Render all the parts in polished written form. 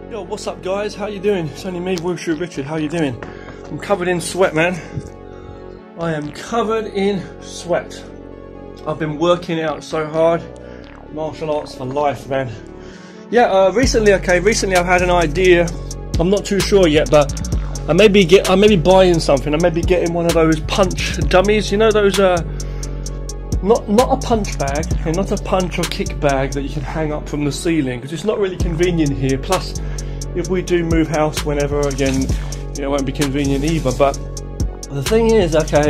Yo, what's up guys? How you doing? It's only me, Wushu Richard. How you doing? I'm covered in sweat, man. I am covered in sweat. I've been working out so hard. Martial arts for life, man. Yeah, recently I've had an idea. I'm not too sure yet, but I may be buying something. I may be getting one of those punch dummies. You know those not a punch bag, and not a punch or kick bag that you can hang up from the ceiling, because it's not really convenient here. Plus, if we do move house whenever again, it won't be convenient either. But the thing is, okay,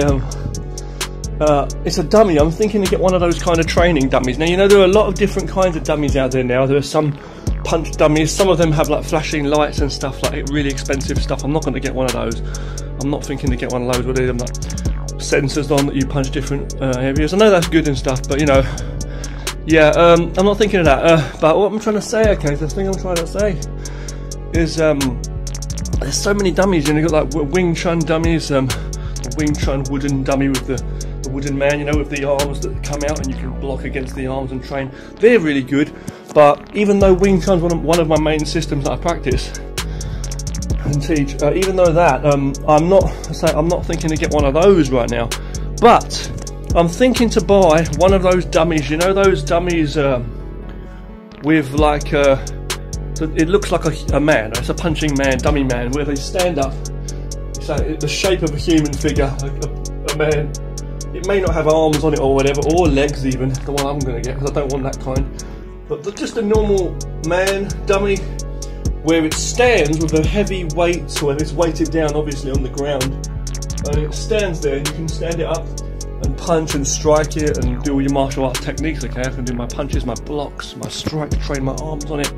it's a dummy. I'm thinking to get one of those kind of training dummies. Now, you know, there are a lot of different kinds of dummies out there now. There are some punch dummies. Some of them have like flashing lights and stuff, like really expensive stuff. I'm not going to get one of those. I'm not thinking to get one of those with them like sensors on that you punch different areas. I know that's good and stuff, but you know, yeah, I'm not thinking of that. But what I'm trying to say, okay, the thing I'm trying to say is there's so many dummies. You know, you've got like Wing Chun dummies, the Wing Chun wooden dummy with the wooden man, you know, with the arms that come out and you can block against the arms and train. They're really good. But even though Wing Chun's one of my main systems that I practice and teach, even though that, I'm not thinking to get one of those right now. But I'm thinking to buy one of those dummies. You know those dummies with like it looks like a man. It's a punching man, dummy man, where they stand up. It's like the shape of a human figure, like a man. It may not have arms on it or whatever, or legs even. The one I'm going to get, because I don't want that kind. But just a normal man dummy, where it stands with a heavy weight, so it's weighted down obviously on the ground, and it stands there, and you can stand it up and punch and strike it and do all your martial arts techniques. Okay, I can do my punches, my blocks, my strike, train my arms on it,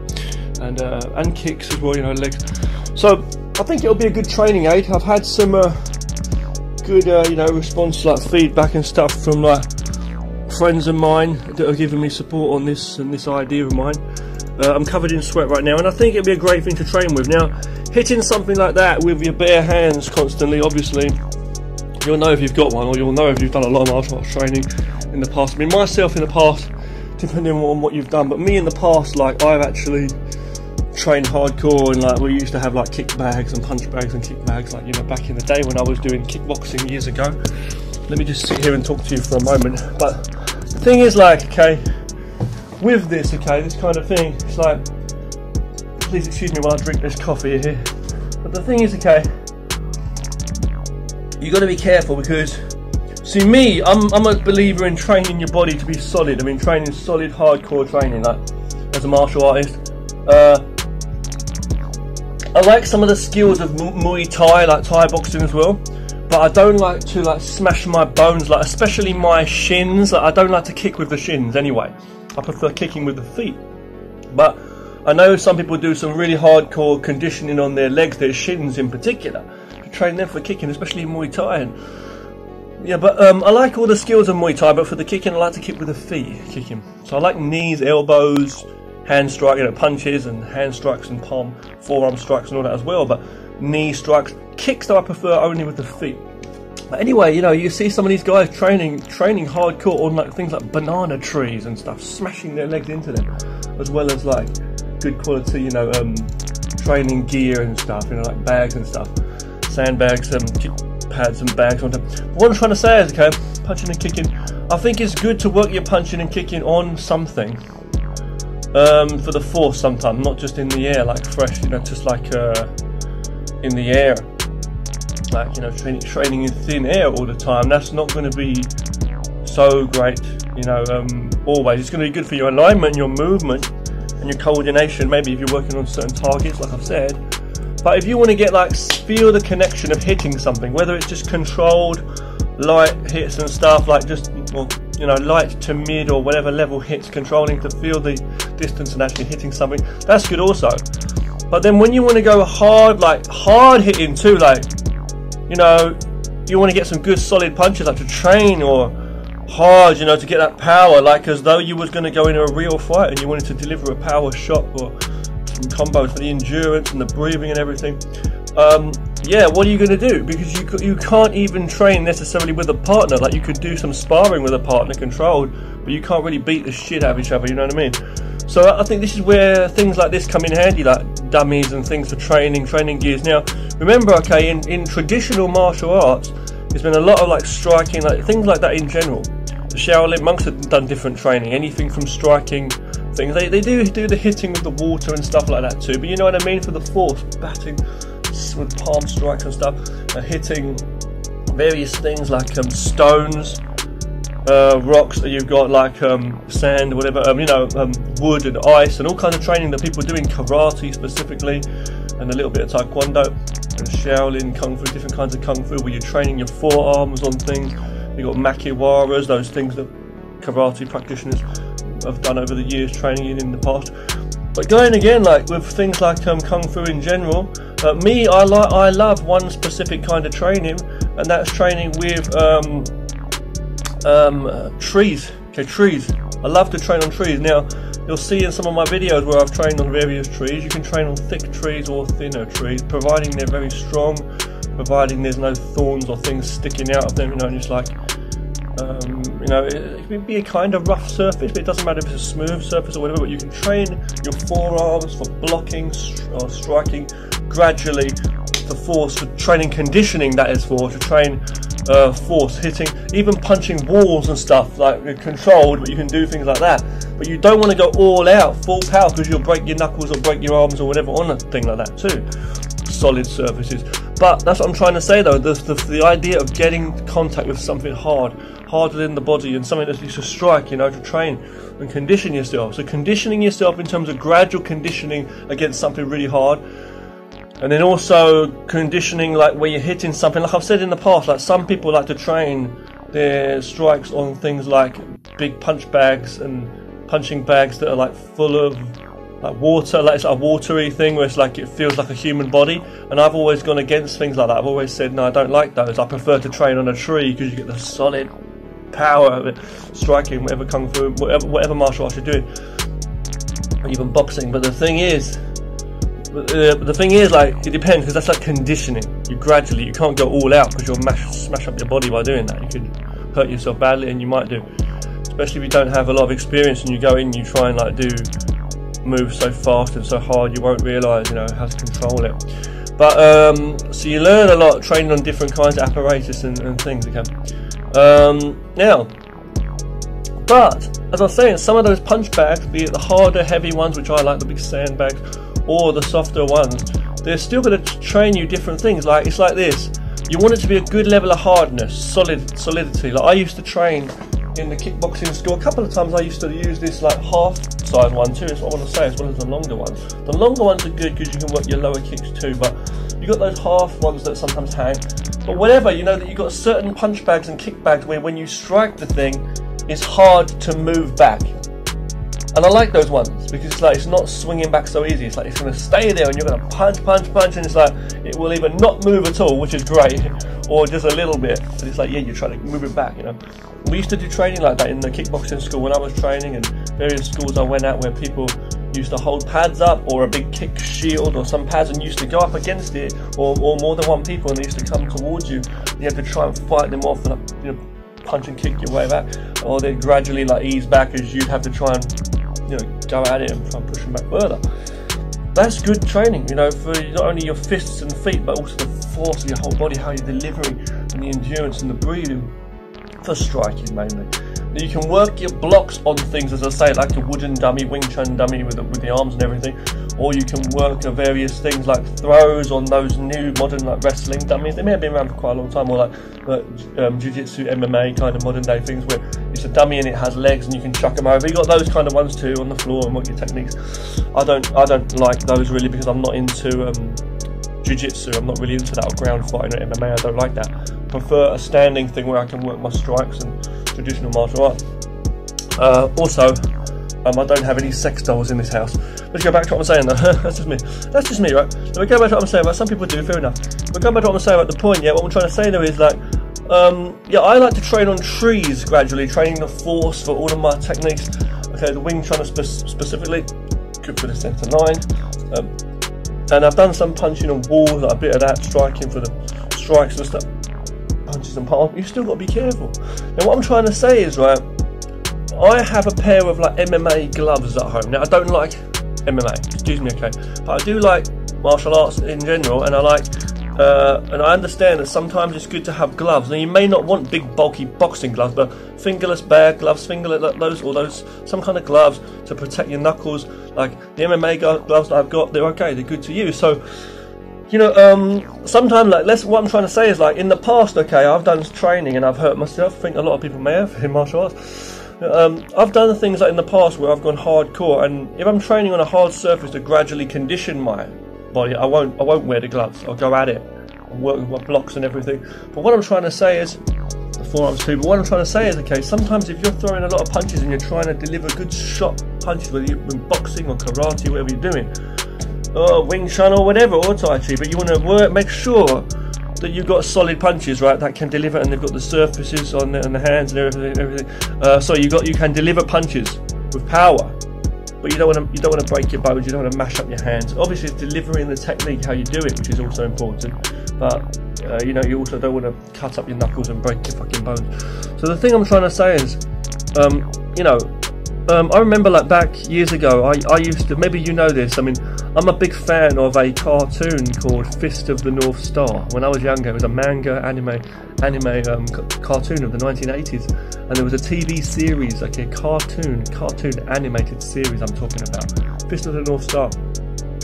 and kicks as well, you know, legs. So I think it'll be a good training aid. I've had some good you know, response, like feedback and stuff from like friends of mine that are giving me support on this and this idea of mine. I'm covered in sweat right now, and I think it'd be a great thing to train with. Now, hitting something like that with your bare hands constantly, obviously, you'll know if you've got one, or you'll know if you've done a lot of martial arts training in the past. I mean, myself in the past, depending on what you've done, but me in the past, like, I've actually trained hardcore, and like we used to have like kick bags and punch bags and kick bags, like, you know, back in the day when I was doing kickboxing years ago. Let me just sit here and talk to you for a moment. But the thing is, like, okay, with this, okay, this kind of thing, it's like, please excuse me while I drink this coffee here. But the thing is, okay, you got to be careful, because see, me, I'm a believer in training your body to be solid. I mean, training solid, hardcore training, like as a martial artist. I like some of the skills of Muay Thai, like Thai boxing as well, but I don't like to like smash my bones, like especially my shins. Like, I don't like to kick with the shins anyway. I prefer kicking with the feet. But I know some people do some really hardcore conditioning on their legs, their shins in particular, to train them for kicking, especially in Muay Thai. And yeah, but I like all the skills of Muay Thai, but for the kicking, I like to kick with the feet, kicking. So I like knees, elbows, hand strike, you know, punches and hand strikes and forearm strikes and all that as well. But knee strikes, kicks, though, I prefer only with the feet. But anyway, you know, you see some of these guys training hardcore on like things like banana trees and stuff, smashing their legs into them, as well as like good quality, you know, training gear and stuff, you know, like bags and stuff, sandbags, kick pads and bags on them. What I'm trying to say is, okay, punching and kicking, I think it's good to work your punching and kicking on something, for the force sometimes, not just in the air, like fresh, you know, just like in the air. Like, you know, training in thin air all the time, that's not going to be so great, you know, always. It's going to be good for your alignment, your movement, and your coordination, maybe if you're working on certain targets, like I've said. But if you want to get, like, feel the connection of hitting something, whether it's just controlled light hits and stuff, like just, well, you know, light to mid or whatever level hits, controlling to feel the distance and actually hitting something, that's good also. But then when you want to go hard, like hard hitting too, like, you know, you want to get some good solid punches, like to train, or hard, you know, to get that power, like as though you was going to go into a real fight and you wanted to deliver a power shot or some combos for the endurance and the breathing and everything. Yeah, what are you going to do? Because you can't even train necessarily with a partner. Like, you could do some sparring with a partner controlled, but you can't really beat the shit out of each other, you know what I mean? So I think this is where things like this come in handy, like dummies and things for training gears. Now remember, okay, in traditional martial arts there's been a lot of like striking, like things like that in general. The Shaolin monks have done different training, anything from striking things. They do the hitting with the water and stuff like that too, but you know what I mean, for the force, batting with palm strikes and stuff, hitting various things like stones, rocks, you've got like sand, whatever, wood and ice, and all kinds of training that people do in karate specifically, and a little bit of taekwondo and Shaolin kung fu, different kinds of kung fu where you're training your forearms on things. You've got makiwaras, those things that karate practitioners have done over the years, training in the past. But going again, like with things like kung fu in general, I love one specific kind of training, and that's training with trees. Okay, trees. I love to train on trees. Now you'll see in some of my videos where I've trained on various trees. You can train on thick trees or thinner trees, providing they're very strong, providing there's no thorns or things sticking out of them, and it's like it can be a kind of rough surface, but it doesn't matter if it's a smooth surface or whatever. But you can train your forearms for blocking or striking gradually, for force, for training conditioning, that is, to train force, hitting, even punching walls and stuff, like controlled, but you can do things like that. But you don't want to go all out, full power, because you'll break your knuckles or break your arms or whatever on a thing like that too. Solid surfaces. But that's what I'm trying to say though, the idea of getting contact with something harder than the body, and something that you to strike, to train and condition yourself. So conditioning yourself in terms of gradual conditioning against something really hard, and then also conditioning like where you're hitting something, like I've said in the past, like some people like to train their strikes on things like big punch bags and punching bags that are like full of like water, like it's a watery thing where it's like it feels like a human body, and I've always gone against things like that. I've always said no, I don't like those. I prefer to train on a tree because you get the solid power of it, striking, whatever kung fu, whatever martial arts you're doing, or even boxing. But the thing is, like, it depends, because that's like conditioning. You can't go all out because you'll smash up your body by doing that. You could hurt yourself badly, and you might do, especially if you don't have a lot of experience and you go in, you try and like do moves so fast and so hard, you won't realise how to control it. But so you learn a lot training on different kinds of apparatus and things. Okay. Now, but as I was saying, some of those punch bags, be it the harder, heavy ones, which I like, the big sandbags, or the softer ones, they're still going to train you different things. Like, it's like this: you want it to be a good level of hardness, solidity. Like I used to train in the kickboxing school. A couple of times I used to use this like half size one too, is what I want to say, as well as the longer ones. The longer ones are good because you can work your lower kicks too, but you got those half ones that sometimes hang. But whatever, that you've got certain punch bags and kick bags where when you strike the thing, it's hard to move back. And I like those ones because it's like it's not swinging back so easy. It's like it's going to stay there and you're going to punch, and it's like it will either not move at all, which is great, or just a little bit. But it's like, yeah, you're trying to move it back, We used to do training like that in the kickboxing school when I was training, and various schools I went at where people used to hold pads up, or a big kick shield, or some pads, and used to go up against it, or more than one people, and they used to come towards you. And you had to try and fight them off and punch and kick your way back, or they'd gradually like ease back as you'd have to try and go at it and try and push them back further. That's good training, for not only your fists and feet, but also the force of your whole body, how you're delivering, and the endurance and the breathing for striking mainly. You can work your blocks on things, as I say, like a wooden dummy, Wing Chun dummy with the arms and everything, or you can work various things like throws on those new modern like wrestling dummies. They may have been around for quite a long time, or like jiu-jitsu, MMA kind of modern day things where it's a dummy and it has legs and you can chuck them over. You got those kind of ones too on the floor and work your techniques. I don't like those really because I'm not into jiu-jitsu. I'm not really into that, or ground fighting or MMA. I don't like that. I prefer a standing thing where I can work my strikes and traditional martial arts. Also, I don't have any sex dolls in this house. Let's go back to what I'm saying though. That's just me, right? So we go back to what I'm saying, but some people do, fair enough. But going back to what I'm saying about the point, what I'm trying to say though is like, I like to train on trees gradually, training the force for all of my techniques. Okay, the Wing Chun specifically, good for the center line. And I've done some punching on walls, like a bit of that, striking for the strikes and stuff, punches and palms. You've still got to be careful. Now what I'm trying to say is, right, I have a pair of like MMA gloves at home. Now I don't like MMA, excuse me, okay. But I do like martial arts in general, and I like, and I understand that sometimes it's good to have gloves. Now you may not want big bulky boxing gloves, but fingerless bear gloves, those some kind of gloves to protect your knuckles, like the MMA gloves that I've got, they're okay, they're good to use. So, you know, sometimes, like, what I'm trying to say is, like, in the past, okay, I've done training and I've hurt myself. I think a lot of people may have in martial arts. I've done things like in the past where I've gone hardcore, and if I'm training on a hard surface to gradually condition my body, I won't wear the gloves. I'll go at it. I'll work with my blocks and everything. But what I'm trying to say is, the forearms too, but what I'm trying to say is, okay, sometimes if you're throwing a lot of punches and you're trying to deliver good shot punches, whether you're in boxing or karate, whatever you're doing, or Wing Chun or whatever, or Tai Chi, but you want to make sure that you've got solid punches, right, that can deliver, and they've got the surfaces on the hands and everything. So you can deliver punches with power, but you don't want to break your bones. You don't want to mash up your hands. Obviously, it's delivering the technique, how you do it, which is also important. But you know, you also don't want to cut up your knuckles and break your fucking bones. So the thing I'm trying to say is, you know, I remember, like, back years ago, I used to, maybe you know this, I mean, I'm a big fan of a cartoon called Fist of the North Star. When I was younger, it was a manga anime cartoon of the 1980s, and there was a TV series, like a cartoon animated series I'm talking about, Fist of the North Star.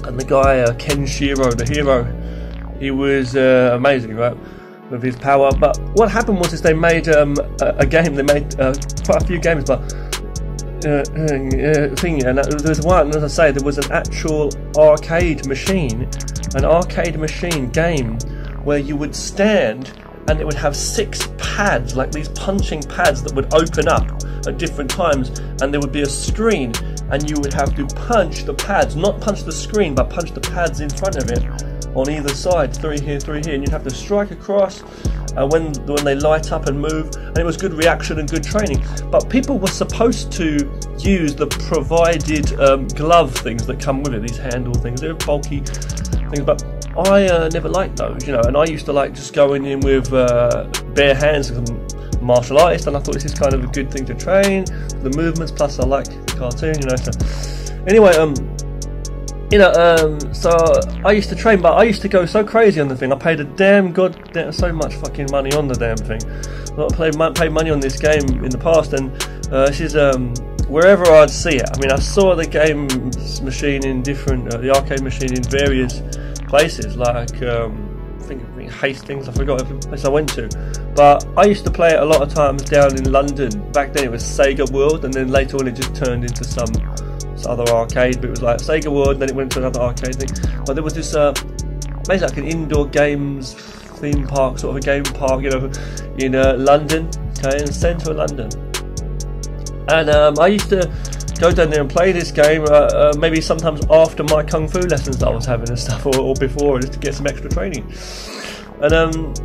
And the guy, Kenshiro, the hero, he was amazing, right, with his power. But what happened was, is they made a game, they made quite a few games, but thing, and there was one, as I say, there was an actual arcade machine game where you would stand and it would have 6 pads, like these punching pads that would open up at different times, and there would be a screen, and you would have to punch the pads, not punch the screen, but punch the pads in front of it on either side, 3 here, 3 here, and you'd have to strike across when they light up and move, and it was good reaction and good training. But people were supposed to use the provided glove things that come with it, these handle things. They're bulky things, but I never liked those, you know, and I used to like just going in with bare hands, because I'm a martial artist, and I thought this is kind of a good thing to train, the movements, plus I like the cartoon, you know. So anyway, you know, so I used to train, but I used to go so crazy on the thing. I paid so much fucking money on the damn thing. I paid money on this game in the past, and this is wherever I'd see it. I mean, I saw the game machine in different, the arcade machine in various places, like I think Hastings, I forgot every place I went to. But I used to play it a lot of times down in London. Back then it was Sega World, and then later on it just turned into some other arcade, but it was like Sega World, then it went to another arcade thing. But there was this basically like an indoor games theme park, sort of a game park, you know, in London, okay, in the centre of London. And I used to go down there and play this game, maybe sometimes after my kung fu lessons that I was having and stuff, or before, just to get some extra training. And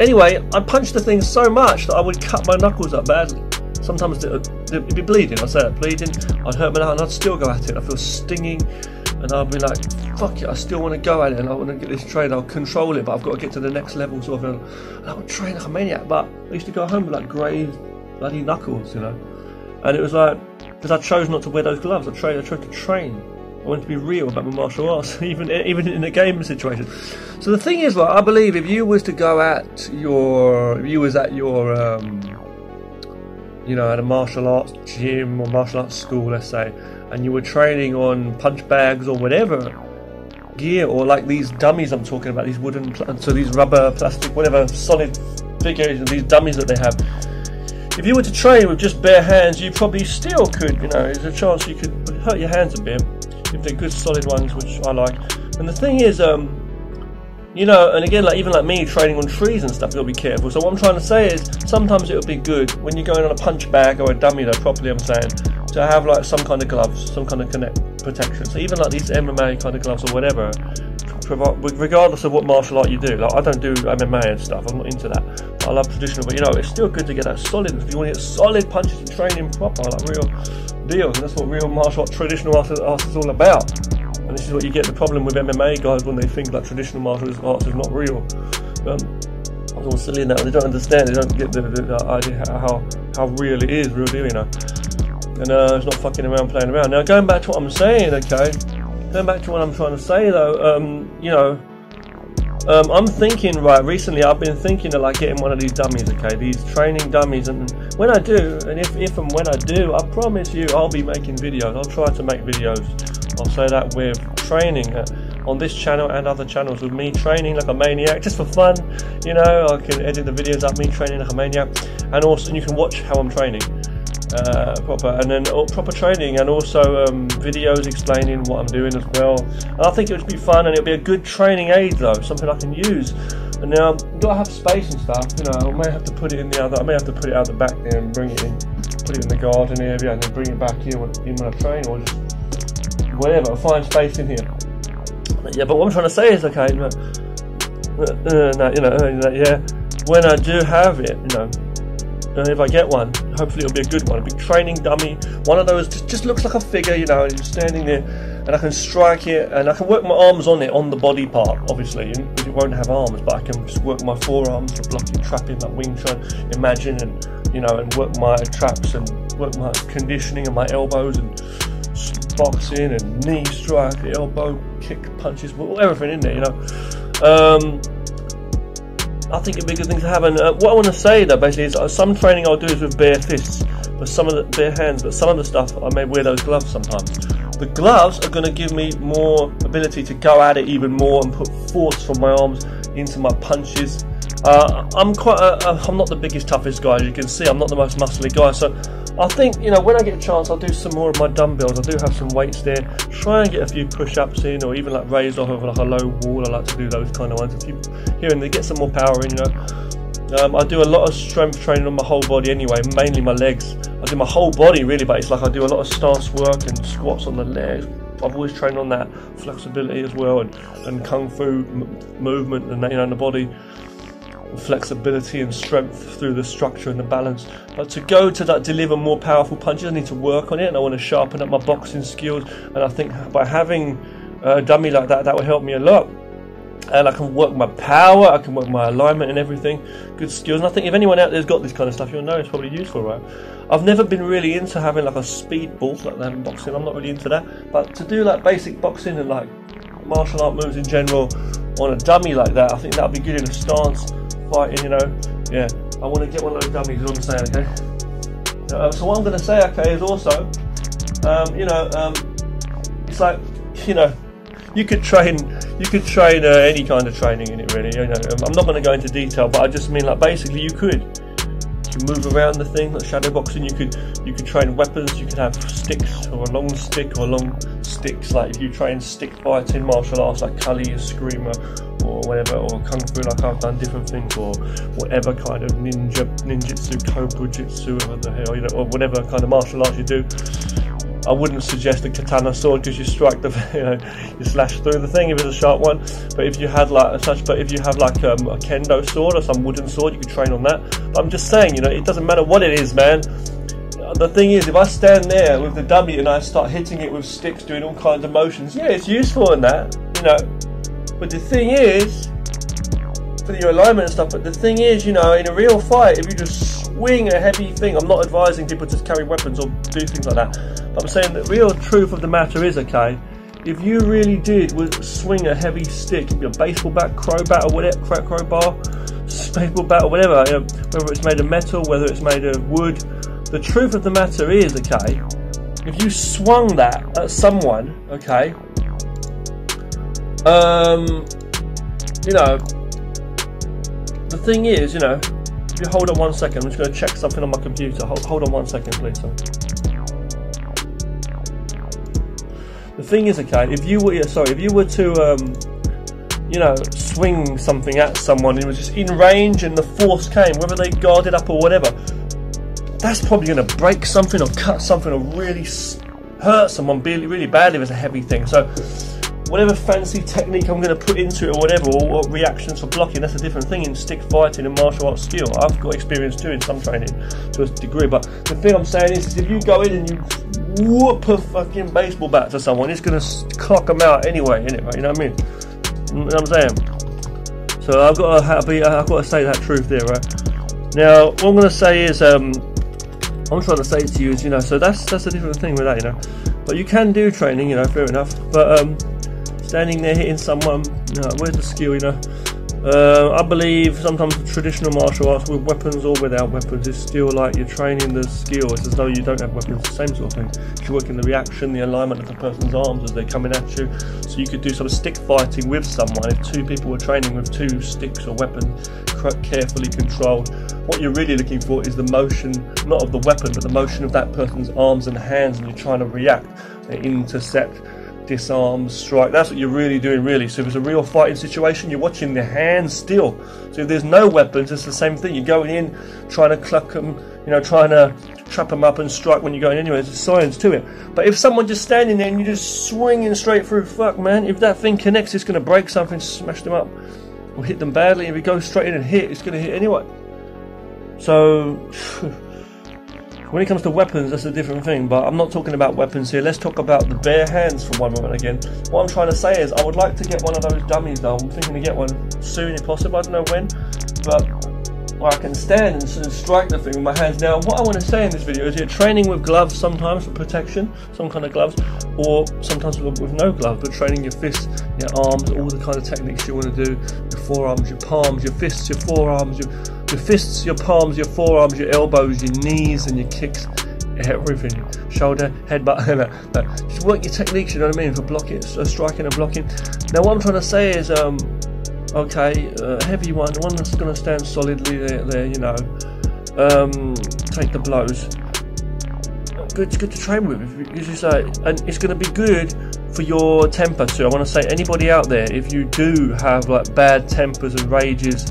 anyway, I punched the thing so much that I would cut my knuckles up badly. Sometimes it'd be bleeding, I'd say that, bleeding, I'd hurt my knuckle, and I'd still go at it. I feel stinging, and I'd be like, fuck it, I still want to go at it, and I want to get this train, I'll control it, but I've got to get to the next level, sort of, and I would train like a maniac. But I used to go home with like grey bloody knuckles, you know, and it was like, because I chose not to wear those gloves, I chose to train. I wanted to be real about my martial arts, even in a game situation. So the thing is, like, I believe if you was to go at your, you know, at a martial arts gym or martial arts school, let's say, and you were training on punch bags or whatever gear, or like these dummies I'm talking about, these wooden, so these rubber, plastic, whatever, solid figures, these dummies that they have. If you were to train with just bare hands, you probably still could, you know, there's a chance you could hurt your hands a bit, if they're good solid ones, which I like. And the thing is, you know, and again, like even like me training on trees and stuff, you've got to be careful. So what I'm trying to say is, sometimes it would be good when you're going on a punch bag or a dummy, though, properly I'm saying, to have like some kind of gloves, some kind of protection. So even like these MMA kind of gloves or whatever, regardless of what martial art you do. Like I don't do MMA and stuff, I'm not into that. I love traditional, but you know, it's still good to get that solid, if you want to get solid punches and training proper, like real deal. And that's what real martial art, traditional arts is all about. And this is what you get the problem with MMA guys when they think like traditional martial arts is not real. I was all silly in that, they don't understand, they don't get the idea how real it is, real deal, you know. and it's not fucking around, playing around. Now, going back to what I'm saying, okay, going back to what I'm trying to say though, you know, I'm thinking, right, recently I've been thinking of like getting one of these dummies, okay, these training dummies, and when I do, and if and when I do, I promise you I'll be making videos. I'll try to make videos, I'll say that, with training on this channel and other channels, with me training like a maniac, just for fun, you know. I can edit the videos up, me training like a maniac, and also you can watch how I'm training, proper, and then proper training, and also videos explaining what I'm doing as well. And I think it would be fun, and it'll be a good training aid though, something I can use. And now I've got to have space and stuff, you know. I may have to put it in the other, I may have to put it out the back there and bring it in, put it in the garden area, and then bring it back here when I train, or just whatever, find space in here. But yeah, but what I'm trying to say is, okay, yeah, when I do have it, you know, if I get one, hopefully it'll be a good one, a big training dummy, one of those just looks like a figure, you know, and you're standing there, and I can strike it, and I can work my arms on it, on the body part, obviously, because it won't have arms, but I can just work my forearms for blocking, trapping, like Wing Chun, imagine, and, you know, and work my traps, and work my conditioning, and my elbows, and boxing, and knee strike, elbow kick, punches, everything in there, you know. I think it'd be a good thing to have. And what I want to say though, basically, is some training I'll do is with bare fists, but some of the bare hands, but some of the stuff I may wear those gloves sometimes. The gloves are going to give me more ability to go at it even more and put force from my arms into my punches. I'm not the biggest, toughest guy, as you can see. I'm not the most muscly guy, so I think, you know, when I get a chance, I'll do some more of my dumbbells. I do have some weights there. Try and get a few push-ups in, or even like raised off of like a low wall. I like to do those kind of ones. If you here and there, get some more power in, you know. I do a lot of strength training on my whole body anyway, mainly my legs. I do my whole body really, but it's like I do a lot of stance work and squats on the legs. I've always trained on that, flexibility as well, and kung fu movement, and, you know, in the body, flexibility and strength through the structure and the balance. But to go to that, deliver more powerful punches, I need to work on it, and I want to sharpen up my boxing skills. And I think by having a dummy like that, that will help me a lot. And I can work my power, I can work my alignment and everything, good skills. And I think if anyone out there's got this kind of stuff, you'll know it's probably useful, right? I've never been really into having like a speed ball like that in boxing. I'm not really into that. But to do like basic boxing and like martial art moves in general on a dummy like that, I think that would be good in a stance fighting, you know. Yeah, I want to get one of those dummies, is what I'm saying, okay? So what I'm going to say, okay, is also, you know, it's like, you know, you could train any kind of training in it, really. You know, I'm not going to go into detail, but I just mean like basically you could move around the thing, like shadow boxing. You could train weapons. You could have sticks, or a long stick, or long sticks. Like if you train stick fighting martial arts, like Kali, a screamer, or whatever, or kung fu, like I've done different things, or whatever kind of ninjutsu, cobra jitsu, whatever the hell, you know, or whatever kind of martial arts you do. I wouldn't suggest a katana sword, because you strike the, you know, you slash through the thing if it's a sharp one. But if you had like such, but if you have like a kendo sword or some wooden sword, you could train on that. But I'm just saying, you know, it doesn't matter what it is, man. The thing is, if I stand there with the dummy and I start hitting it with sticks, doing all kinds of motions, yeah, it's useful in that, you know. But the thing is, for your alignment and stuff, but the thing is, you know, in a real fight, if you just swing a heavy thing, I'm not advising people to carry weapons or do things like that, but I'm saying the real truth of the matter is, okay, if you really did swing a heavy stick, it could be a baseball bat, crowbar, or whatever, crowbar, baseball bat, or whatever, you know, whether it's made of metal, whether it's made of wood, the truth of the matter is, okay, if you swung that at someone, okay, you know, the thing is, you know, if you hold on 1 second, I'm just going to check something on my computer. Hold on 1 second, please. Sorry. The thing is, okay, if you were to, you know, swing something at someone, and it was just in range, and the force came, whether they guarded up or whatever, that's probably going to break something or cut something or really hurt someone really, really badly if it's a heavy thing. So whatever fancy technique I'm going to put into it or whatever, or reactions for blocking, that's a different thing in stick fighting and martial arts skill. I've got experience doing some training to a degree, but the thing I'm saying is if you go in and you whoop a fucking baseball bat to someone, it's going to clock them out anyway, innit, right? You know what I mean? You know what I'm saying? So I've got to say that truth there, right? Now, what I'm going to say is, I'm trying to say to you is, you know, so that's a different thing with that, you know. But you can do training, you know, fair enough. But standing there hitting someone, you know, where's the skill, you know? I believe sometimes traditional martial arts with weapons or without weapons is still like you're training the skill. It's as though you don't have weapons, the same sort of thing. You're working the reaction, the alignment of the person's arms as they're coming at you. So you could do some stick fighting with someone if two people were training with two sticks or weapons, carefully controlled. What you're really looking for is the motion, not of the weapon, but the motion of that person's arms and hands, and you're trying to react, intercept, disarm, strike. That's what you're really doing, really. So if it's a real fighting situation, you're watching the hands still. So if there's no weapons, it's the same thing. You're going in, trying to cluck them, you know, trying to trap them up and strike when you're going anyway. There's science to it. But if someone's just standing there and you're just swinging straight through, fuck, man, if that thing connects, it's going to break something, smash them up, or hit them badly. If it goes straight in and hit, it's going to hit anyway. So when it comes to weapons, that's a different thing, but I'm not talking about weapons here. Let's talk about the bare hands for one moment again. What I'm trying to say is I would like to get one of those dummies though. I'm thinking to get one soon if possible. I don't know when, but I can stand and strike the thing with my hands. Now, what I want to say in this video is you're training with gloves sometimes for protection, some kind of gloves, or sometimes with no gloves, but training your fists, your arms, all the kind of techniques you want to do, your forearms, your palms, your fists, your forearms, your fists, your palms, your forearms, your elbows, your knees and your kicks, everything, shoulder, headbutt, just work your techniques, you know what I mean, for blocking, striking and blocking. Now what I'm trying to say is, okay, heavy one, the one that's going to stand solidly there, you know, take the blows. It's good to train with, because you say, and it's going to be good for your temper too. I want to say, anybody out there, if you do have like bad tempers and rages,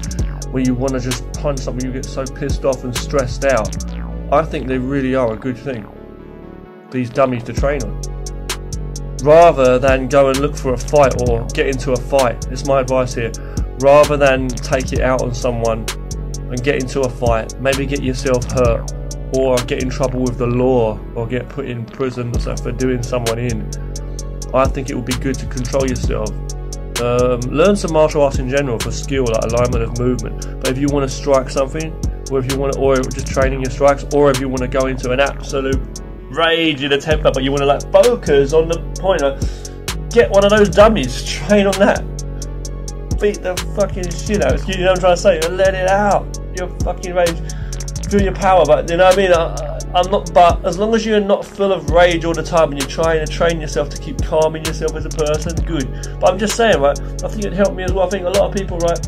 where you want to just punch something, you get so pissed off and stressed out, I think they really are a good thing, these dummies to train on, rather than go and look for a fight or get into a fight. It's my advice here. Rather than take it out on someone and get into a fight, maybe get yourself hurt or get in trouble with the law or get put in prison or something for doing someone in, I think it would be good to control yourself. Learn some martial arts in general for skill, like alignment of movement. But if you want to strike something, or if you want to, or just training your strikes, or if you want to go into an absolute rage in a temper, but you want to like focus on the point, get one of those dummies, train on that. Beat the fucking shit out. Excuse me, what I'm trying to say. Let it out. Your fucking rage. Feel your power, but you know what I mean? I'm not, but as long as you're not full of rage all the time and you're trying to train yourself to keep calming yourself as a person, good. But I'm just saying, right, I think it'd help me as well. I think a lot of people, right,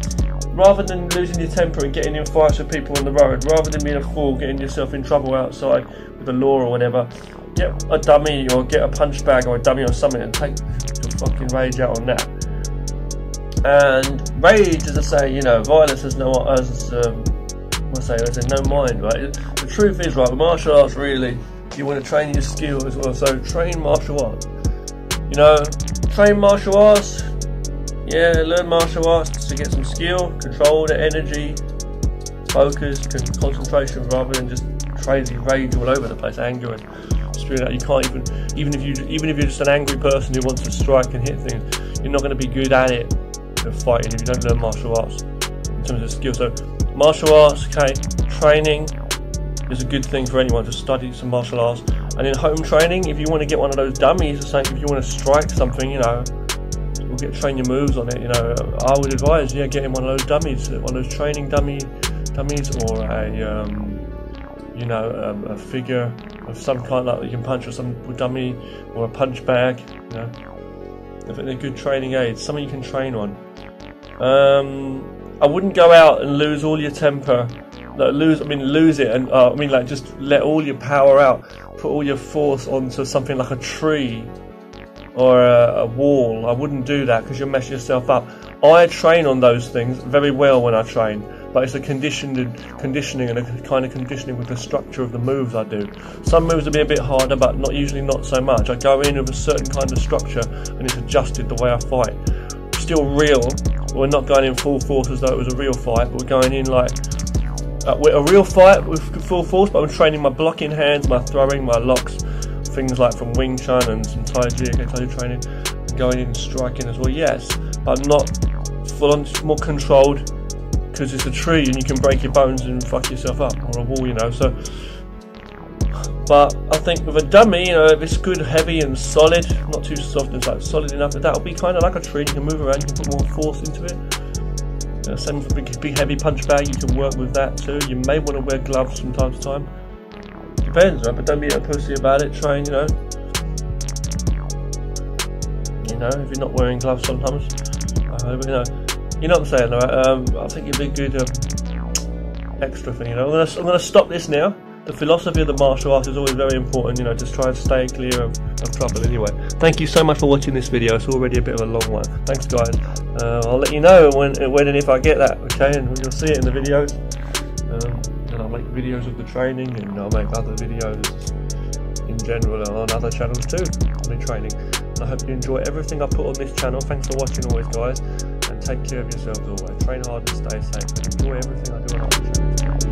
rather than losing your temper and getting in fights with people on the road, rather than being a fool, getting yourself in trouble outside with the law or whatever, get a dummy or get a punch bag or a dummy or something and take your fucking rage out on that. And rage, as I say, you know, violence has no, I say no mind, right? The truth is, right, with martial arts, really, you want to train your skill as well. So train martial arts. You know, train martial arts. Yeah, learn martial arts to get some skill, control the energy, focus, concentration, rather than just crazy rage all over the place, anger and spewing out. You can't even if you're just an angry person who wants to strike and hit things, you're not going to be good at it of fighting if you don't learn martial arts in terms of skill. So martial arts, okay, training is a good thing for anyone to study some martial arts. And in home training, if you want to get one of those dummies or something, if you want to strike something, you know, we'll train your moves on it. You know, I would advise, yeah, getting one of those dummies, one of those training dummies, or a you know, a figure of some kind, like you can punch, or some dummy, or a punch bag. You know, they're good training aids, something you can train on. I wouldn't go out and lose all your temper, like lose it, and like just let all your power out, put all your force onto something like a tree or a wall. I wouldn't do that because you'll mess yourself up. I train on those things very well when I train, but it's a conditioning and a kind of conditioning with the structure of the moves I do. Some moves will be a bit harder, but not so much. I go in with a certain kind of structure and it's adjusted the way I fight. Still real. We're not going in full force as though it was a real fight. We're going in like with a real fight with full force, but I'm training my blocking hands, my throwing, my locks, things like from Wing Chun and some Tai Chi training, and going in and striking as well. Yes, but not full on, more controlled, because it's a tree and you can break your bones and fuck yourself up, or a wall, you know. So But I think with a dummy, you know, if it's good, heavy and solid, not too soft, it's like solid enough, that'll be kind of like a tree. You can move around, you can put more force into it. Same for big heavy punch bag, you can work with that too. You may want to wear gloves from time to time. Depends, right? But don't be a pussy about it. Try and, you know, if you're not wearing gloves sometimes, you know what I'm saying, right? I think it'd be a good extra thing, you know. I'm gonna stop this now. The philosophy of the martial arts is always very important, you know, just try and stay clear of trouble anyway. Thank you so much for watching this video. It's already a bit of a long one. Thanks, guys. I'll let you know when and if I get that, okay? And you'll see it in the videos. And I'll make videos of the training, and I'll make other videos in general on other channels too, on the training. And I hope you enjoy everything I put on this channel. Thanks for watching always, guys. And take care of yourselves always. Train hard and stay safe. And enjoy everything I do on other channels.